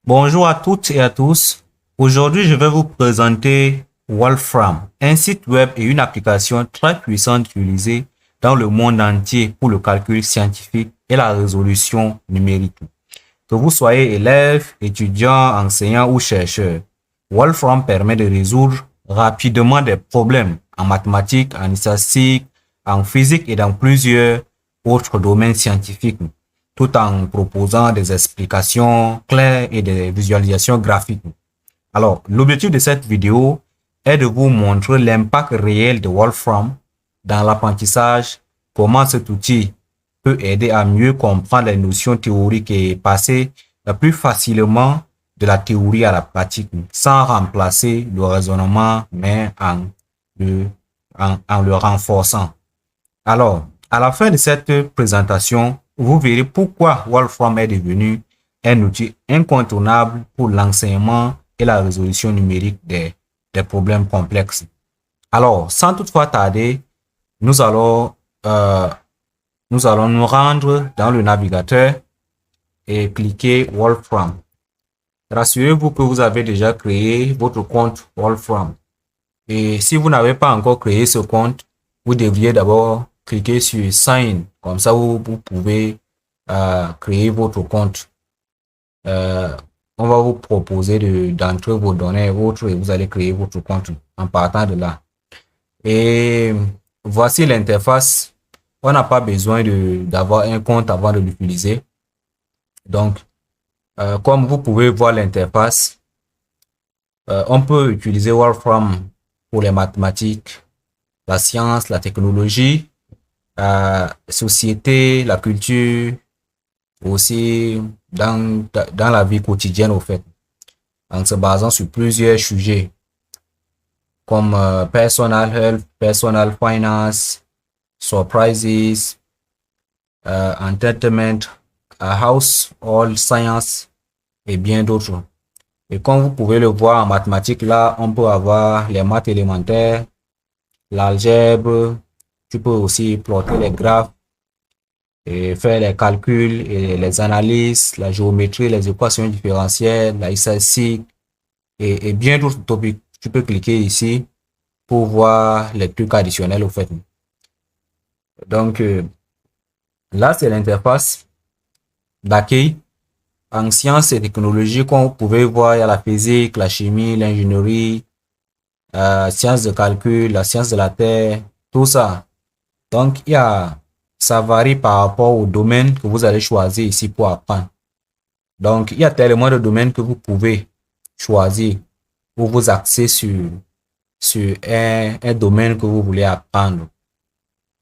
Bonjour à toutes et à tous. Aujourd'hui, je vais vous présenter Wolfram, un site web et une application très puissante utilisée dans le monde entier pour le calcul scientifique et la résolution numérique. Que vous soyez élève, étudiant, enseignant ou chercheur, Wolfram permet de résoudre rapidement des problèmes en mathématiques, en statistique, en physique et dans plusieurs autres domaines scientifiques, tout en proposant des explications claires et des visualisations graphiques. Alors, l'objectif de cette vidéo est de vous montrer l'impact réel de Wolfram dans l'apprentissage, comment cet outil peut aider à mieux comprendre les notions théoriques et passer plus facilement de la théorie à la pratique, sans remplacer le raisonnement, mais en le renforçant. Alors, à la fin de cette présentation, vous verrez pourquoi Wolfram est devenu un outil incontournable pour l'enseignement et la résolution numérique des problèmes complexes. Alors, sans toutefois tarder, nous allons, euh, nous allons nous rendre dans le navigateur et cliquer Wolfram. Rassurez-vous que vous avez déjà créé votre compte Wolfram. Et si vous n'avez pas encore créé ce compte, vous devriez d'abord cliquer sur Sign. Comme ça, vous pouvez créer votre compte. On va vous proposer d'entrer vos données et autres et vous allez créer votre compte en partant de là. Et voici l'interface. On n'a pas besoin d'avoir un compte avant de l'utiliser. Donc, comme vous pouvez voir l'interface, on peut utiliser Wolfram pour les mathématiques, la science, la technologie, la société, la culture, aussi dans la vie quotidienne au fait, en se basant sur plusieurs sujets comme personal health, personal finance, surprises, entertainment, household science et bien d'autres. Et comme vous pouvez le voir en mathématiques, là, on peut avoir les maths élémentaires, l'algèbre, tu peux aussi plotter les graphes et faire les calculs et les analyses, la géométrie, les équations différentielles, la statistique et bien d'autres topics. Tu peux cliquer ici pour voir les trucs additionnels au fait. Donc, là, c'est l'interface d'accueil. En sciences et technologies, comme vous pouvez voir, il y a la physique, la chimie, l'ingénierie, sciences de calcul, la science de la Terre, tout ça. Donc, ça varie par rapport au domaine que vous allez choisir ici pour apprendre. Donc, il y a tellement de domaines que vous pouvez choisir pour vous axer sur un domaine que vous voulez apprendre.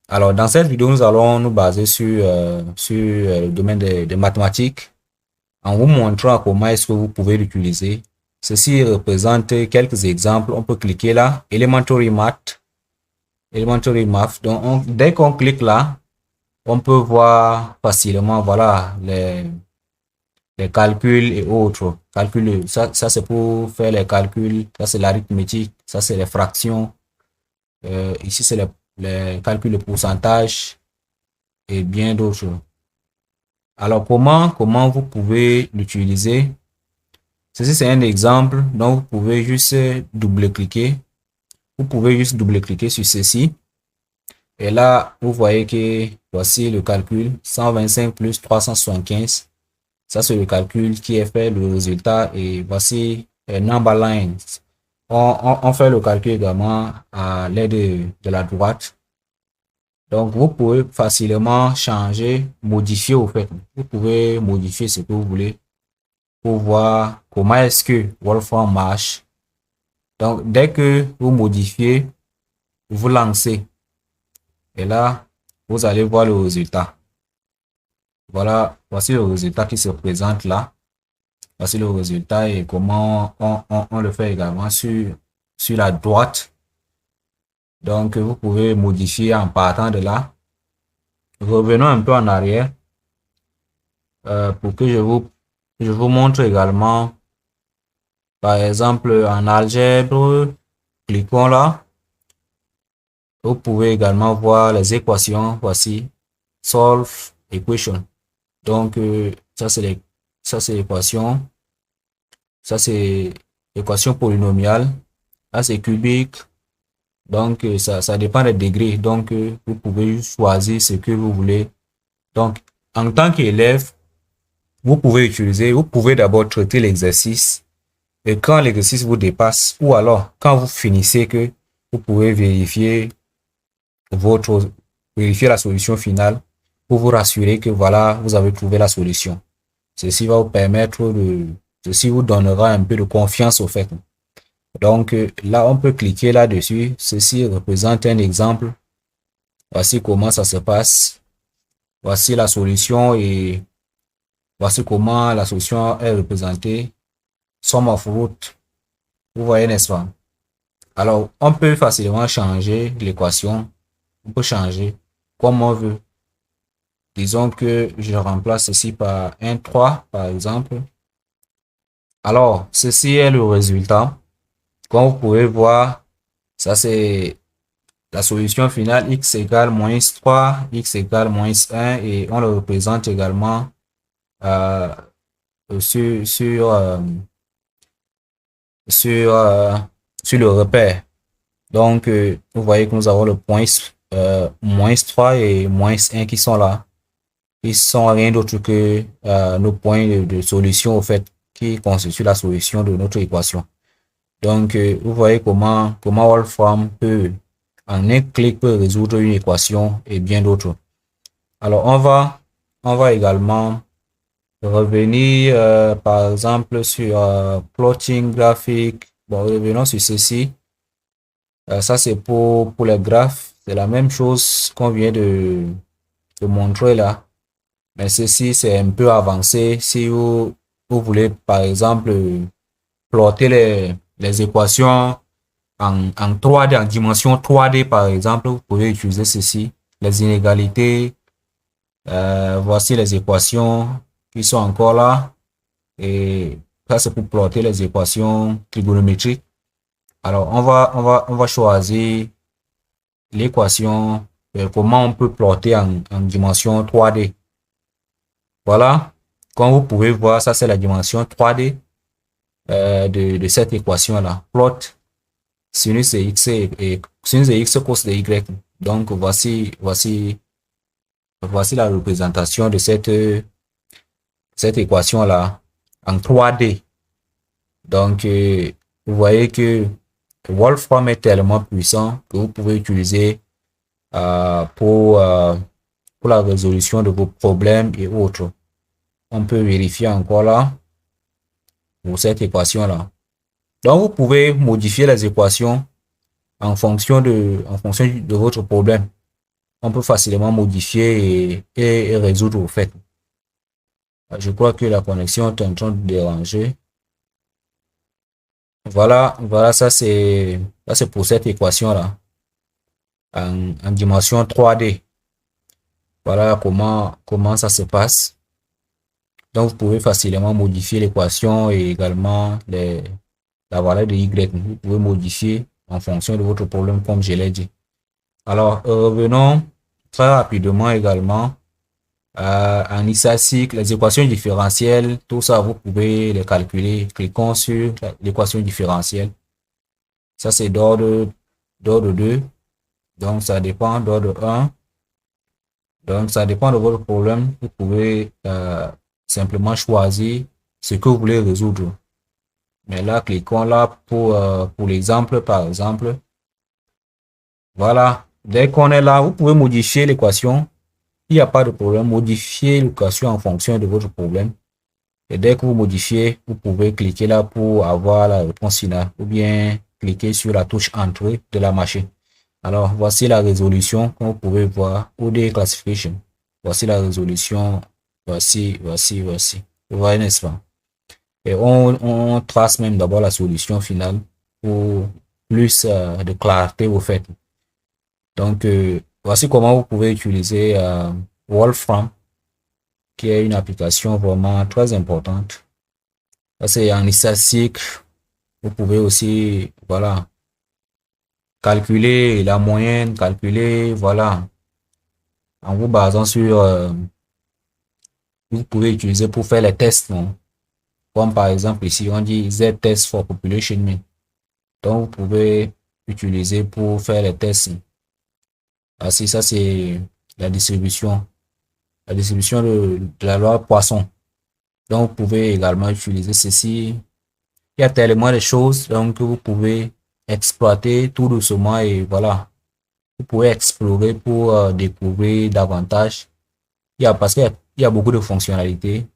Alors, dans cette vidéo, nous allons nous baser sur le domaine des mathématiques en vous montrant comment est-ce que vous pouvez l'utiliser. Ceci représente quelques exemples. On peut cliquer là, Elementary Math. Elementary Math. Donc, dès qu'on clique là, on peut voir facilement, voilà, les calculs et autres. Calculs, ça c'est pour faire les calculs. Ça, c'est l'arithmétique. Ça, c'est les fractions. Ici, c'est les calculs de pourcentage et bien d'autres. Alors, comment vous pouvez l'utiliser? Ceci, c'est un exemple. Donc, vous pouvez juste double-cliquer. Vous pouvez juste double-cliquer sur ceci. Et là, vous voyez que voici le calcul 125 plus 375. Ça, c'est le calcul qui est fait, le résultat. Et voici number lines. On fait le calcul également à l'aide de la droite. Donc, vous pouvez facilement changer, modifier au fait. Vous pouvez modifier ce que vous voulez pour voir comment est-ce que Wolfram marche. Donc, dès que vous modifiez, vous lancez. Et là, vous allez voir le résultat. Voilà, voici le résultat qui se présente là. Voici le résultat et comment on le fait également sur la droite. Donc, vous pouvez modifier en partant de là. Revenons un peu en arrière pour que je vous montre également, par exemple, en algèbre, cliquons là. Vous pouvez également voir les équations. Voici, solve equation. Donc, ça c'est l'équation. Ça, c'est équation polynomiale. Là, c'est cubique. Donc, ça dépend des degrés. Donc, vous pouvez choisir ce que vous voulez. Donc, en tant qu'élève, vous pouvez d'abord traiter l'exercice. Et quand l'exercice vous dépasse, ou alors, quand vous finissez que vous pouvez vérifier la solution finale pour vous rassurer que voilà, vous avez trouvé la solution. Ceci va vous permettre ceci vous donnera un peu de confiance au fait. Donc, là, on peut cliquer là-dessus. Ceci représente un exemple. Voici comment ça se passe. Voici la solution et voici comment la solution est représentée. Sum of root. Vous voyez, n'est-ce pas? Alors, on peut facilement changer l'équation. On peut changer comme on veut. Disons que je remplace ceci par 1, 3, par exemple. Alors, ceci est le résultat. Comme vous pouvez voir, ça c'est la solution finale x égale moins 3, x égale moins 1 et on le représente également euh, sur, sur, euh, sur, euh, sur le repère. Donc, vous voyez que nous avons le point moins 3 et moins 1 qui sont là. Ils sont rien d'autre que nos points de solution au fait qui constituent la solution de notre équation. Donc, vous voyez comment Wolfram peut, en un clic, peut résoudre une équation et bien d'autres. Alors, on va également revenir, par exemple, sur plotting graphique. Bon, revenons sur ceci. Ça, c'est pour les graphes. C'est la même chose qu'on vient de montrer là. Mais ceci, c'est un peu avancé. Si vous voulez, par exemple, plotter les équations en 3D, en dimension 3D, par exemple, vous pouvez utiliser ceci. Les inégalités. Voici les équations qui sont encore là. Et ça, c'est pour plotter les équations trigonométriques. Alors, on va choisir l'équation, comment on peut plotter en dimension 3D. Voilà. Comme vous pouvez voir, ça, c'est la dimension 3D de cette équation-là. Plot sinus de x et sinus de x cos de y. Donc, voici la représentation de cette équation-là en 3D. Donc, vous voyez que Wolfram est tellement puissant que vous pouvez utiliser pour la résolution de vos problèmes et autres. On peut vérifier encore là pour cette équation-là. Donc, vous pouvez modifier les équations en fonction de votre problème. On peut facilement modifier et résoudre au fait. Je crois que la connexion est en train de déranger. Voilà, ça c'est pour cette équation-là en dimension 3D. Voilà comment ça se passe. Donc, vous pouvez facilement modifier l'équation et également la valeur de y. Vous pouvez modifier en fonction de votre problème, comme je l'ai dit. Alors, revenons très rapidement également en statistique, les équations différentielles, tout ça, vous pouvez les calculer. Cliquons sur l'équation différentielle. Ça, c'est d'ordre 2. Donc, ça dépend d'ordre 1. Donc, ça dépend de votre problème. Vous pouvez simplement choisir ce que vous voulez résoudre. Mais là, cliquons là pour l'exemple, par exemple. Voilà. Dès qu'on est là, vous pouvez modifier l'équation. Il n'y a pas de problème. Modifier l'équation en fonction de votre problème. Et dès que vous modifiez, vous pouvez cliquer là pour avoir la réponse finale. Ou bien cliquer sur la touche entrée de la machine. Alors, voici la résolution, comme vous pouvez voir, ODE Classification. Voici la résolution. Voici. Vous voyez, n'est-ce pas? Et on trace même d'abord la solution finale pour plus de clarté au fait. Donc, voici comment vous pouvez utiliser Wolfram, qui est une application vraiment très importante. Ça, c'est en statistique. Vous pouvez aussi, voilà, calculer la moyenne, voilà, en vous basant sur, vous pouvez utiliser pour faire les tests, non? Comme par exemple ici, on dit Z-test for population mean. Donc, vous pouvez utiliser pour faire les tests. Ainsi, ça, c'est la distribution. La distribution de la loi Poisson. Donc, vous pouvez également utiliser ceci. Il y a tellement de choses donc, que vous pouvez exploiter tout doucement et voilà. Vous pouvez explorer pour découvrir davantage. Parce qu'il y a beaucoup de fonctionnalités.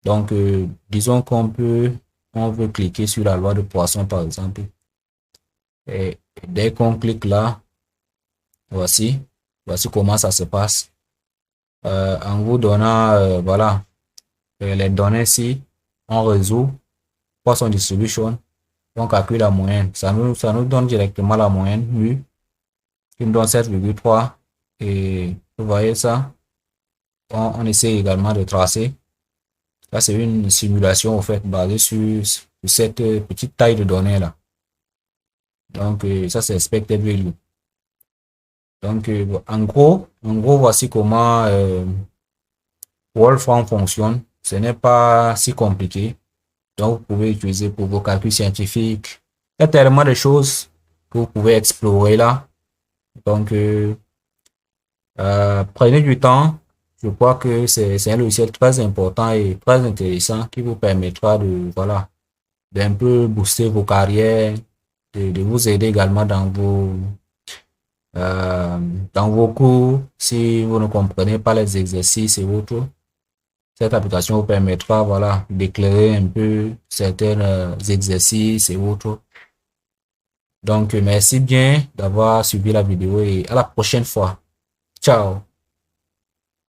Donc, disons on veut cliquer sur la loi de Poisson, par exemple. Et dès qu'on clique là, voici comment ça se passe. En vous donnant, voilà, les données ici, on résout Poisson Distribution, on calcule la moyenne. Ça nous donne directement la moyenne, oui, qui nous donne 7,3. Et vous voyez ça, on essaie également de tracer. Là, c'est une simulation, en fait, basée sur cette petite taille de données là. Donc, ça, c'est expected value. Donc, en gros, voici comment Wolfram fonctionne. Ce n'est pas si compliqué. Donc, vous pouvez utiliser pour vos calculs scientifiques. Il y a tellement de choses que vous pouvez explorer là. Donc, prenez du temps. Je crois que c'est un logiciel très important et très intéressant qui vous permettra de, voilà, d'un peu booster vos carrières, de vous aider également dans vos cours. Si vous ne comprenez pas les exercices et autres, cette application vous permettra, voilà, d'éclairer un peu certains exercices et autres. Donc, merci bien d'avoir suivi la vidéo et à la prochaine fois. Ciao.